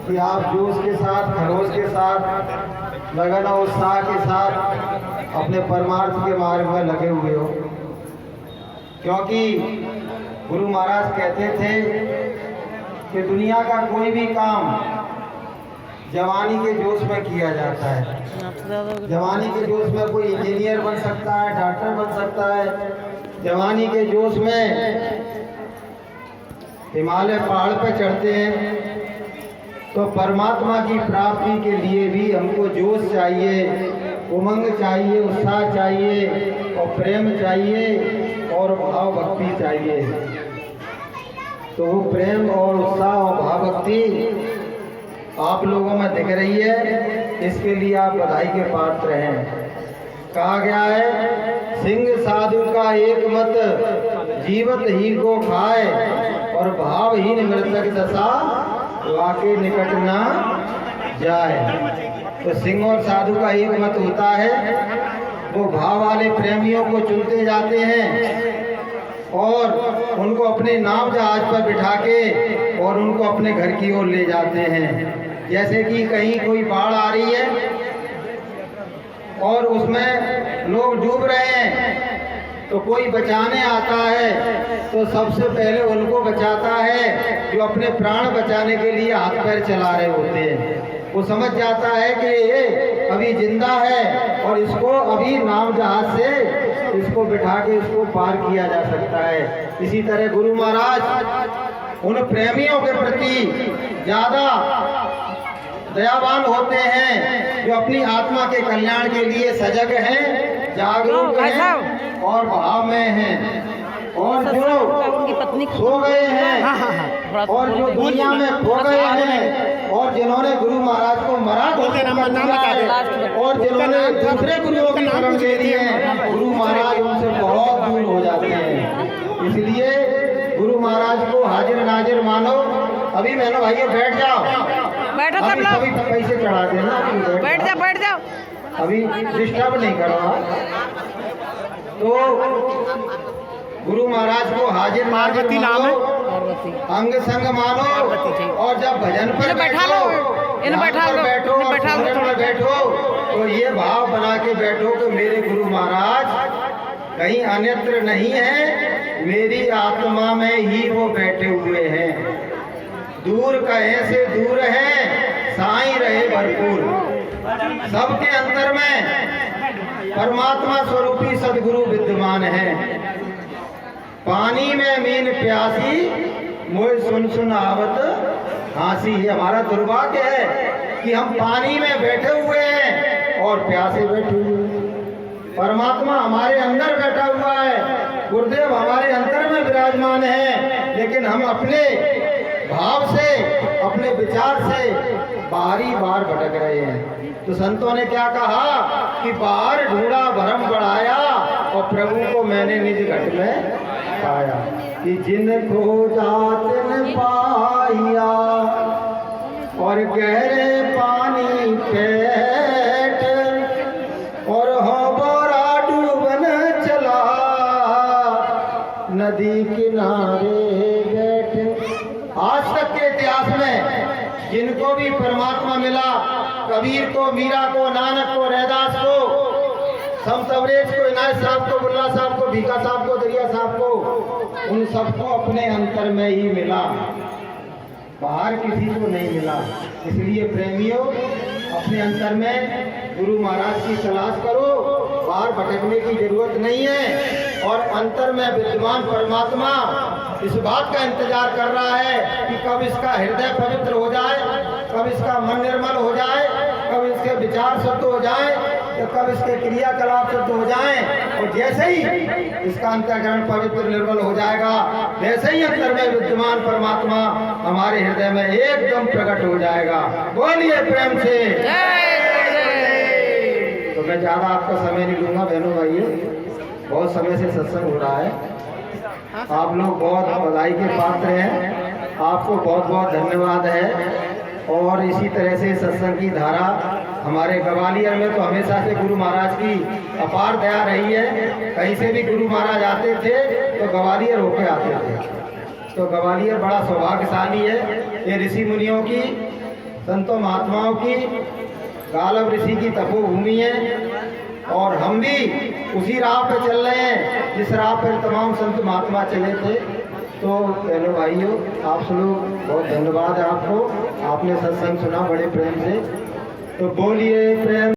कि आप जोश के साथ, खरोश के साथ, लगन और उत्साह के साथ अपने परमार्थ के मार्ग में लगे हुए हो। क्योंकि गुरु महाराज कहते थे कि दुनिया का कोई भी काम जवानी के जोश में किया जाता है। जवानी के जोश में कोई इंजीनियर बन सकता है, डॉक्टर बन सकता है। जवानी के जोश में हिमालय पहाड़ पर चढ़ते हैं। तो परमात्मा की प्राप्ति के लिए भी हमको जोश चाहिए, उमंग चाहिए, उत्साह चाहिए और प्रेम चाहिए और भाव भक्ति चाहिए। तो वो प्रेम और उत्साह और भाव भक्ति आप लोगों में दिख रही है, इसके लिए आप बधाई के पात्र हैं। कहा गया है, सिंह साधु का एक मत, जीवत ही को खाए और भावहीन मृतक दशा वाके निकट ना जाए। तो सिंह और साधु का एक मत होता है, वो भाव वाले प्रेमियों को चुनते जाते हैं और उनको अपने नाव जहाज पर बिठा के और उनको अपने घर की ओर ले जाते हैं। जैसे कि कहीं कोई बाढ़ आ रही है और उसमें लोग डूब रहे हैं, तो कोई बचाने आता है तो सबसे पहले उनको बचाता है जो अपने प्राण बचाने के लिए हाथ पैर चला रहे होते हैं। वो समझ जाता है कि ये अभी जिंदा है और इसको अभी नाव जहाज से इसको बिठा के इसको पार किया जा सकता है। इसी तरह गुरु महाराज उन प्रेमियों के प्रति ज्यादा दयावान होते हैं जो अपनी आत्मा के कल्याण के लिए सजग हैं, जागरूक हैं और भाव में हैं। और जो सो गए हैं और जो दुनिया में खो गए हैं और जिन्होंने गुरु महाराज को मरा और जिन्होंने दूसरे गुरुओं की शरण ले ली है, गुरु महाराज उनसे बहुत दूर हो जाते हैं। इसलिए गुरु महाराज को हाजिर नाजिर मानो। अभी बहनों भाइयों बैठ जाओ, बैठो सब लोग, अभी पैसे चढ़ा देना, बैठ जाओ, अभी डिस्टर्ब नहीं करो। तो गुरु महाराज को हाजिर नाजिर मानो, अंग संग मानो और जब भजन पर बैठो तो ये भाव बना के बैठो कि मेरे गुरु महाराज कहीं अन्यत्र नहीं है, मेरी आत्मा में ही वो बैठे हुए हैं। दूर कहे से दूर है, साईं रहे भरपूर। सबके अंतर में परमात्मा स्वरूपी सदगुरु विद्यमान है। पानी में मीन प्यासी, मोह सुन सुन आवत हासी। ये हमारा दुर्भाग्य है कि हम पानी में बैठे हुए हैं और प्यासे बैठे हुए हैं। परमात्मा हमारे अंदर बैठा हुआ है, गुरुदेव हमारे अंतर में विराजमान है, लेकिन हम अपने भाव से, अपने विचार से बाहरी बार भटक रहे हैं। तो संतों ने क्या कहा कि बाहर ढूंढा भरम बढ़ाया और प्रभु को मैंने निज घट में पाया। कि जिनको जात न पाया और गहरे पानी पेट और हो बोरा डूबन चला नदी किनारे बैठे। आज तक के इतिहास में जिनको भी परमात्मा मिला, कबीर को, मीरा को, नानक को, रैदास को, संत अवरेज को, इनायत साहब को, बुल्ला साहब को, भीखा साहब को, दरिया साहब को, उन सबको अपने अंतर में ही मिला, बाहर किसी को नहीं मिला। इसलिए प्रेमियों, अपने अंतर में गुरु महाराज की तलाश करो, बाहर भटकने की जरूरत नहीं है। और अंतर में विद्यमान परमात्मा इस बात का इंतजार कर रहा है कि कब इसका हृदय पवित्र हो जाए, कब इसका मन निर्मल हो जाए, कब इसके विचार शुद्ध हो जाए, तो कब इसके क्रियाकलाप शुद्ध हो जाएं। और जैसे ही इसका अंतःकरण पवित्र निर्मल हो जाएगा, वैसे ही अंतर में विद्यमान परमात्मा हमारे हृदय में एकदम प्रकट हो जाएगा। बोलिए प्रेम से। तो मैं ज्यादा आपका समय नहीं लूंगा बहनों भाइयों, बहुत समय से सत्संग हो रहा है। आप लोग बहुत बधाई के पात्र हैं, आपको बहुत बहुत धन्यवाद है। और इसी तरह से सत्संग की धारा हमारे ग्वालियर में तो हमेशा से गुरु महाराज की अपार दया रही है। कहीं से भी गुरु महाराज आते थे तो ग्वालियर होके आते थे। तो ग्वालियर बड़ा सौभाग्यशाली है ये ऋषि मुनियों की, संतों महात्माओं की, गालव ऋषि की तपोभूमि है और हम भी उसी राह पे चल रहे हैं जिस राह पर तमाम संत महात्मा चले थे। तो हेलो भाइयों, आप सब लोग बहुत धन्यवाद है आपको, आपने सत्संग सुना बड़े प्रेम से। तो बोलिए प्रेम